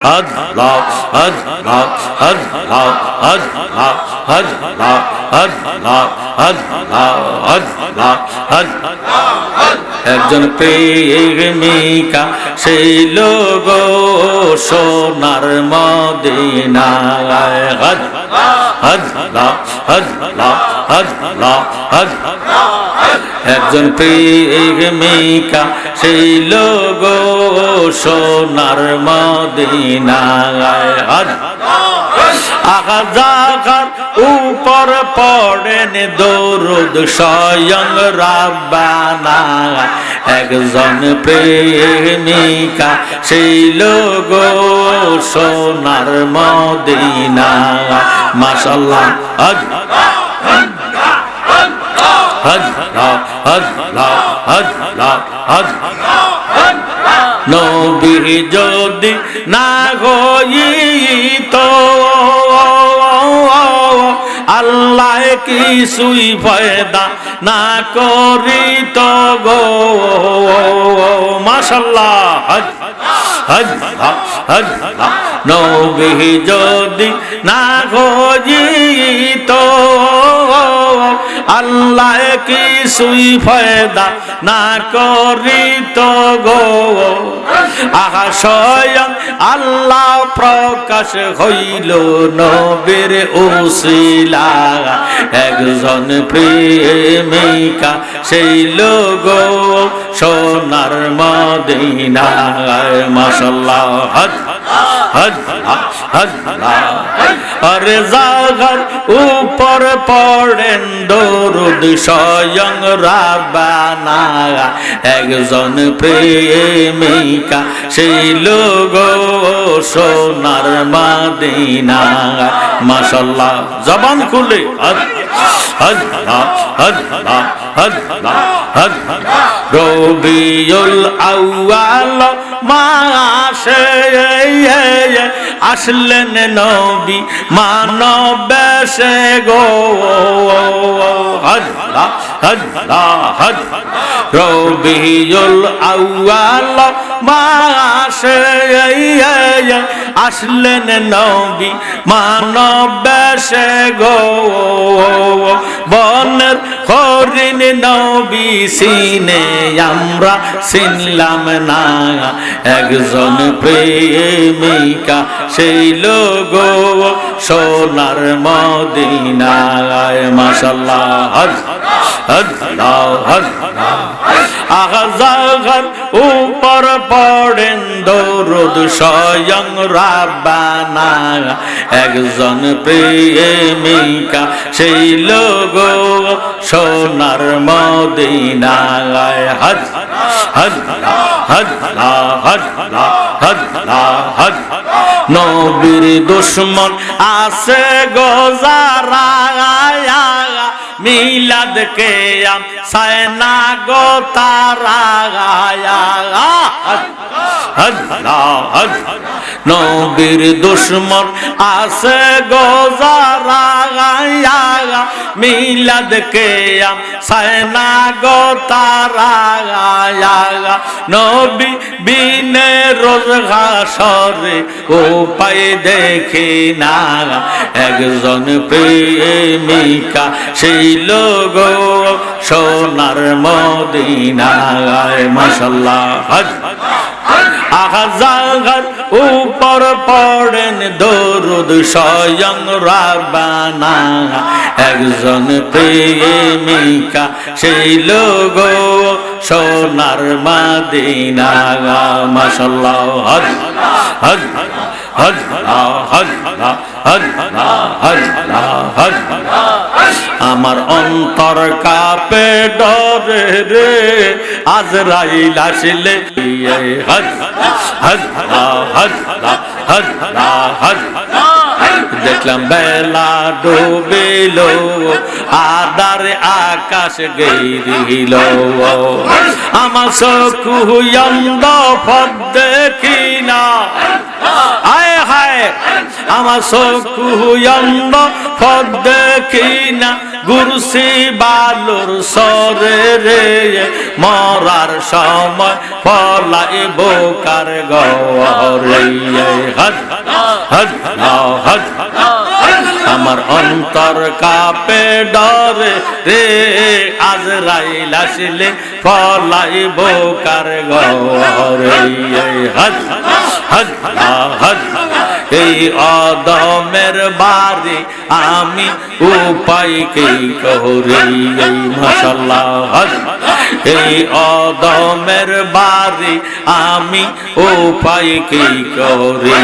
Allah, Allah, Allah, Allah, Allah, Allah, Allah, Allah, একজন প্রেমিকা সেই লোক সোনার মদিনায় আল্লাহ আল্লাহ আল্লাহ আল্লাহ একজন প্রেমিকা সেই লোক সোনার মদিনায় আকাজাকার উপর পড়েন দরুদ স্বয়ং রাব্বানা একজন প্রেমিকা সেই লোক সোনার মদিনায় মাশাআল্লাহ আল্লাহ আল্লাহ আল্লাহ আল্লাহ নবী যদি না হইতো আল্লাহ কিছুই পয়দা না করিত গো মাশাআল্লাহ নবী যদি না হইতো আল্লাহ কিছুই পয়দা না করিত গো আহা স্বয়ং আল্লাহ প্রকাশ হইল নবীর উসিলা একজন প্রেমিকা সেই লোক সোনার মদিনায় মাশাআল্লাহ আরে জাগার উপর পড়েন দরুদ স্বয়ং রাব্বানা একজন প্রেমিকা সেই লোক সোনার মদিনায় মাশাআল্লাহ জবান খুলে আল্লাহ আল্লাহ আল্লাহ আল্লাহ রবিউল আউয়াল মাসে আসলেন নবী মানব বেশে গো আল্লাহ আল্লাহ রবিউল আউয়াল মাসে আসলেন নবী মানব বেশে গো বনের হরিণ নবী সিনে আমরা চিনলাম না একজন প্রেমিকা সেই লোক সোনার মদিনায় মাশাআল্লাহ আল্লাহ আল্লাহ আগাজাগার উপর পড়েন দরুদ স্বয়ং রাব্বানা একজন প্রেমিকা সেই লোক সোনার মদিনায় নবীর দুশমন আছে গোজারা মিলাদ কে আম সায়না গো তারা নবীর দুশমন আছে গোজারা মিলাদ কে আম সায়না গো তারা নবী বিনে রোজ হাসরে উপায় দেখি না একজন প্রেমিকা সেই লোক সোনার মদিনায় মাশাআল্লাহ আকাজাগার উপর পড়েন দরুদ স্বয়ং রাব্বানা একজন প্রেমিকা সেই লোক সোনার মদিনায় মাশাআল্লাহ আমার অন্তর কাঁপে ডরে রে আজরাইল আসলে দেখলাম বেলা ডুবিল আদার আকাশ গেরিল আমার চক্ষু অন্ধ পথ দেখি না আয় হায় আমার চক্ষু অন্ধ পথ দেখি না গুরসি বালুর সরে রে মরার সময় পলাইব কার ঘরে হদ হদ হদ আমার অন্তর কাঁপে ডরে রে আজরাইল আসলে পলাইব কার ঘরে হদ হদ হদ এই অদমের বাড়ি আমি উপায় কি করি মাশাআল্লাহ হদ এই অদমের বাড়ি আমি উপায় কি করি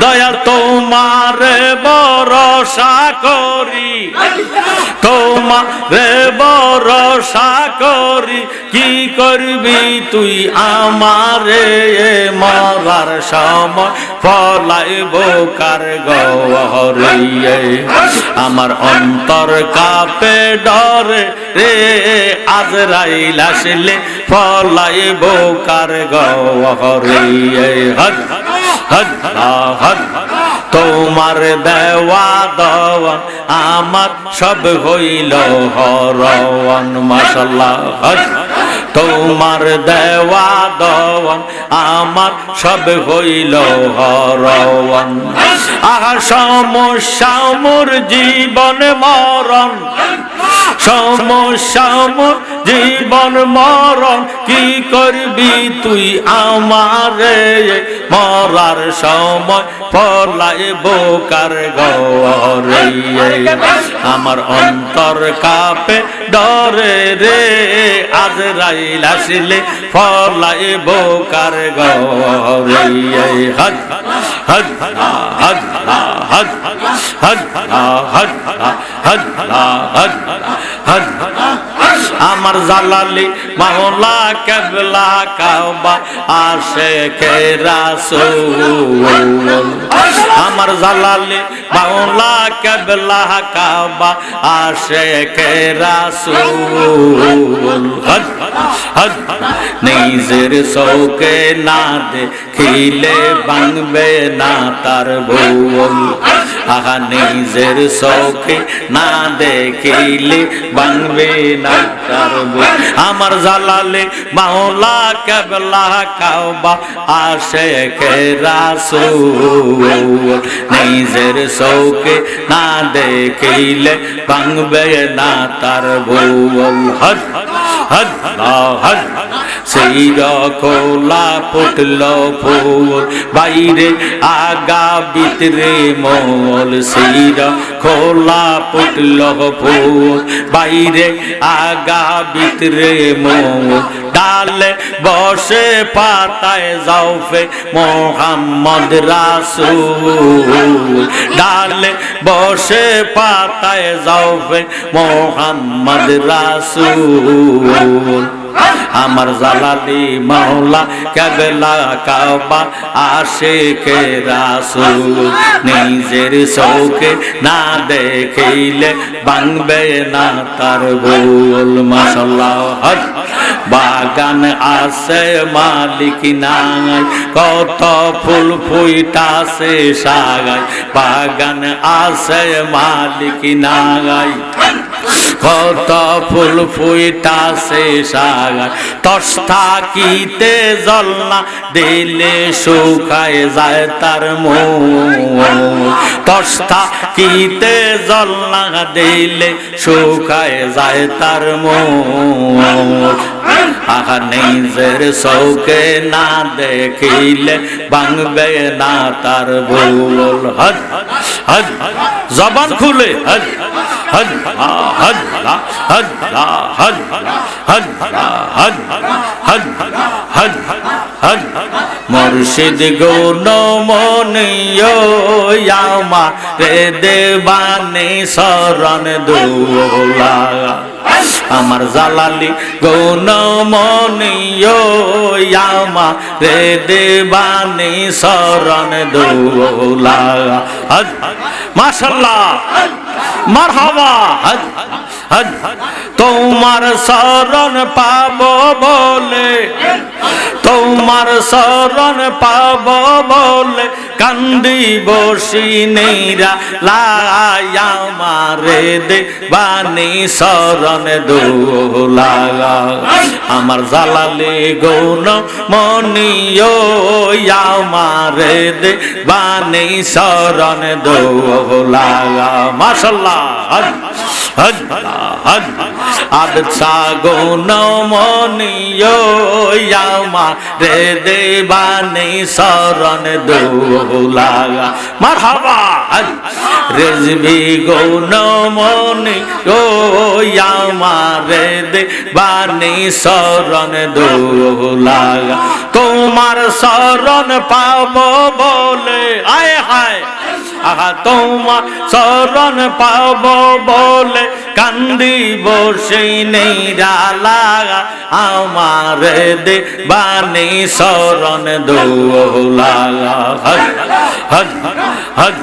দয়া তোমার ভরসা করি তোমারে ভরসা করি কি করবি তুই আমারে মরার সময় পলাইব কার ঘরে আমার অন্তর কাঁপে ডরে রে আজরাইল আসলে পলাইব কার ঘরে হদ হদ হদ তোমার দেওয়া দওয়ান আমার সব হইল হরওয়ান মাশাআল্লাহ হদ তোমার দেওয়া দওয়ান আমার সব হইল হরওয়ান আহা সমস্যা মোর জীবন মরণ সমস্যা মোর জীবন মরণ কি করবি তুই আমারে মরার সময় পলাইব কার ঘরে আমার অন্তর কাঁপে ডরে রে আজরাইল আসলে পলাইব কার ঘরে হদ হদ হদ হদ হদ হদ হদ হদ হদ আমার জালালি মাওলা কেবলা কাবা আশিকে রাসূল আমার জালালি মাওলা কেবলা কাবা আশিকে রাসূল হদ হদ নিজের চোখে না দেখিলে ভাঙবে না তার ভুল আহা নিজের চোখে না দেখিলে ভাঙবে না তার ভুল আমার জালালে মাওলা কেবলা কাবা আশিকে রাসূল নিজের চোখে না দেখিলে ভাঙবে না তার ভুল হদ হদ হদ সেই খোলা ফুটল ফুল বাইরে আগা ভিতরে মোল সেই খোলা ফুটল ফুল বাইরে আগা ভিতরে মোল ডালে বসে পাতায় জাউফে মোহাম্মদ রাসূল ডালে বসে পাতায় জাউফে মোহাম্মদ রাসূল আমার জালালি মাওলা কেবলা কাবা আশিকে রাসূল নিজের চোখে না দেখিলে ভাঙবে না তার ভুল মাশাআল্লাহ হদ বাগান আছে মালিক নাই কত ফুল ফুইতাছে সাগায় বাগান আছে মালিক নাই কত ফুল ফুইতাছে সাগায় তস্তা কিতে জল না দিলে শুকায় যায় তার মন তস্তা কিতে জল না দিলে শুকায় যায় তার মন আহা নিজের চোখে না দেখিলে ভাঙবে না তার ভুল হদ হদ জবান খুলে হদ হদ হদ হদ হদ হদ হদ হদ হদ হদ মুর্শিদ গুণমণিও আমারে দেবানি শরণ দোলা আমার জালালি গুণমণিও আমারে দেবানি শরণ দোলা হদ মাশাআল্লাহ মারহাবা হদ হজ তোমার শরণ পাবো বলে, তোমার শরণ পাবো বলে কান্দি বসি নেইরা লায়া মারে দে বানি শরণ দোলা আমার জালালে গৌন মনিও মারে দে বানি শরণ দোলা মাশাআল্লাহ হজ হজ হজ আবছা গৌন মনিও মারে দে বানি শরণ দোলা মারহাবা হজ রেজবি গৌন মনি ও মারে দে বানি শরণ দোলা তোমার শরণ পাবো বলে আয় হায় আহা তোমার শরণ পাবো বলে কান্দি বসে নেইরা লাগা আমারে দে বানি শরণ দোলা হজ হজ হজ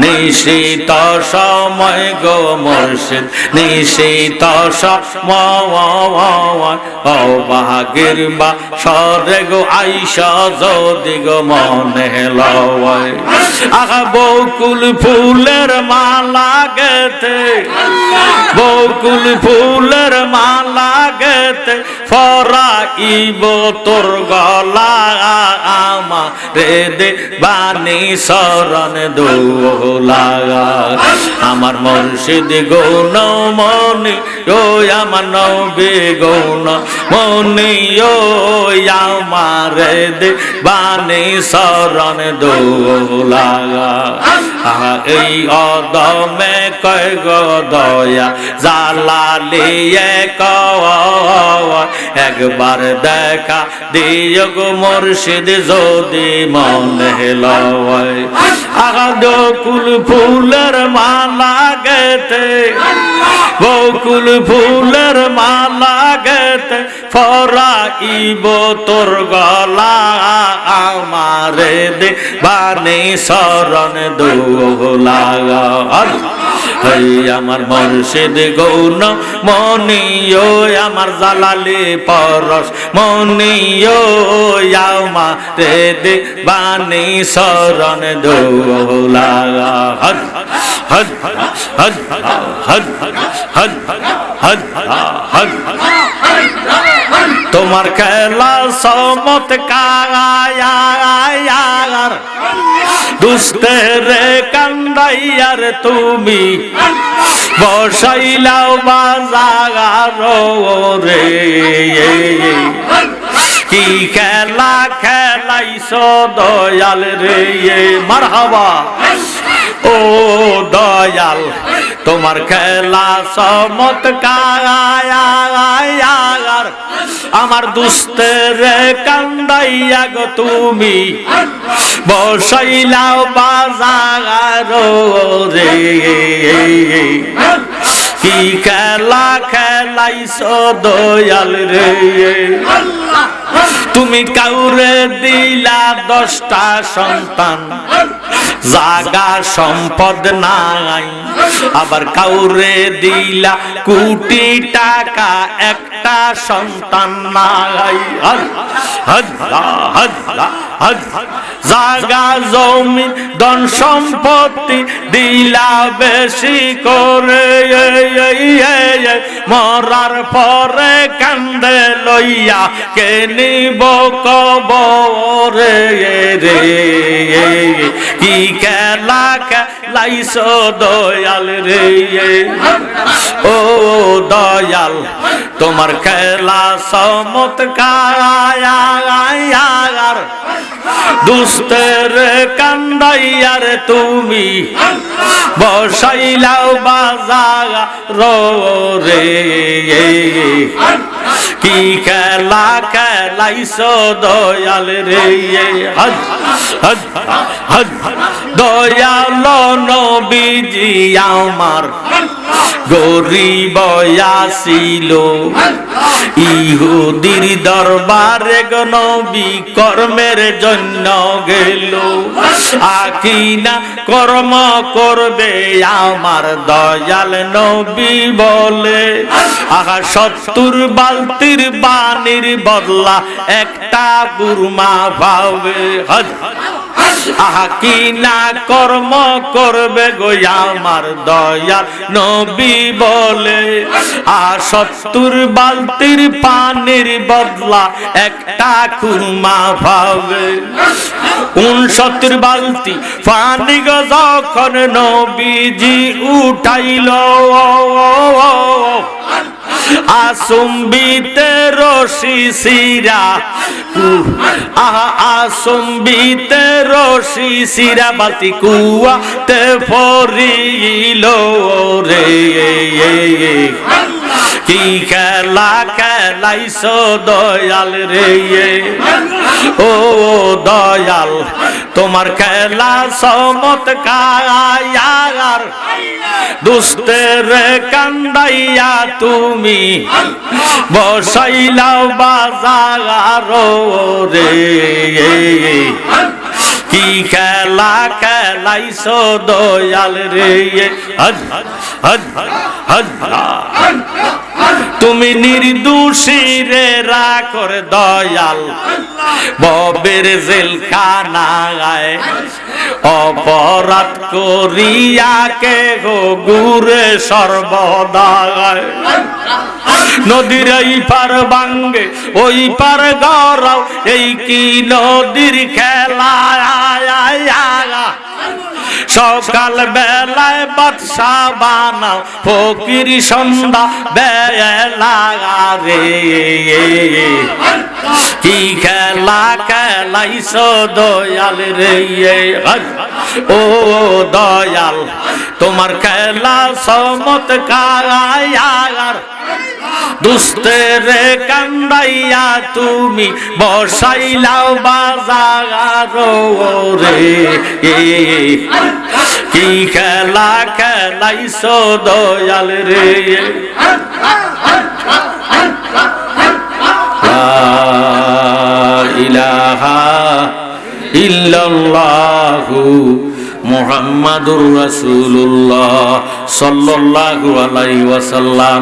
নিশিত সময় গো মুর্শিদ নিশিত সময় অভাগের বা সরে গো আইসা যদি গো মনে লয় আহা বকুল ফুলের মালা গেতে বকুল ফুলের মালা গেতে ফরাইব তোর গলা আমারে দে বানি শরণ দোলা আমার মুর্শিদ গৌন মনি ও আমার নবী গৌন মনি ও আমারে দে বানি শরণ দোলা এই অদমে কয় গো দয়া জালালিয়ে একবার দেখা দিও গো মুর্শিদ যদি মনে লয় আগা বকুল ফুলের মালা গেতে বকুল ফুলের মালা গেতে ফরাইব তোর গলা আমারে দে বানি শরণ দোলা হই আমার মুর্শিদ গৌন মনিও আমার জালালি পরশ মনিও আমারে দে বানি শরণ দোলা হজ হজ হজ হজ হজ হজ হজ তোমার খেলা চমৎকার দুস্তের কান্দাইয়ার তুমি বসাইলাও বাজার রে কি খেলা খেলাইছো দয়াল রে মারহাবা ও দয়াল তোমার খেলা চমৎকার আমার দুস্তের কান্দাইয়া গো তুমি বসাইলাও বাজার রে কি খেলা খেলাইছো দয়াল রে তুমি কাউরে দিলা 10টা সন্তান জাগা সম্পদ নাই আবার কাউরে দিলা কোটি টাকা একটা সন্তান নাই জাগা জমি ধন সম্পত্তি দিলা বেশি করে মরার পরে কান্দে লইয়া কে নিব কবরে রে কি খেলা খেলাইছো দয়াল রে ও দয়াল তোমার খেলা চমৎকার দুস্তের কান্দাইয়ার তুমি বসাইলাও বাজার রে কি খেলা খেলাইছো দয়াল রে হজ হজ হজ দয়াল নবীজি আমার গরিব আসিল ইহুদির দরবারে গো নবী কর্মের জন্য গেল আকিনা কর্ম করবে আমার দয়াল নবী বলে। আহা 70 বালতির পানির বদলা একটা বুরমা পাবে। আহা কি না কর্ম করবে গো আমার দয়াল নবী বলে। আর 70 বালতির পানির বদলা একটা কুরমা পাবে। 69 বালতি পানি গো যখন নবীজি উঠাইল, আসম্বিতে রশি সিরা, আহা আসম্বিতে রশি সিরা বাতি কুয়াতে পড়িল রে। কি খেলা খেলাইছো দয়াল রে, ও দয়াল তোমার খেলা চমৎকার। দুস্তের কান্দাইয়া তুমি বসাইলাও বাজার রে। কি খেলা খেলাইছো দয়াল রে, তুমি নির্দোষী রে রাখর দয়াল ববের জেলখানায়। অপরাধ করিয়া কে গো ঘুরে সর্বদায়। নদীর এই পার ভাঙ্গে ওই পার গড়াও, এই কি নদীর খেলা। সকাল বেলায় বাদশা বানাও, ফকির সন্ধ্যা বেলা রে। কি খেলা খেলাইছো দয়াল রে, ও দয়াল তোমার খেলা চমৎকার। দুস্তের কান্দাইয়া তুমি বসাইলাও বাজার রে। কি খেলা খেলাইছো দয়াল রে। লা ইলাহা ইল্লাল্লাহু মুহাম্মাদুর রাসূলুল্লাহ সাল্লাল্লাহু আলাইহি ওয়াসাল্লাম।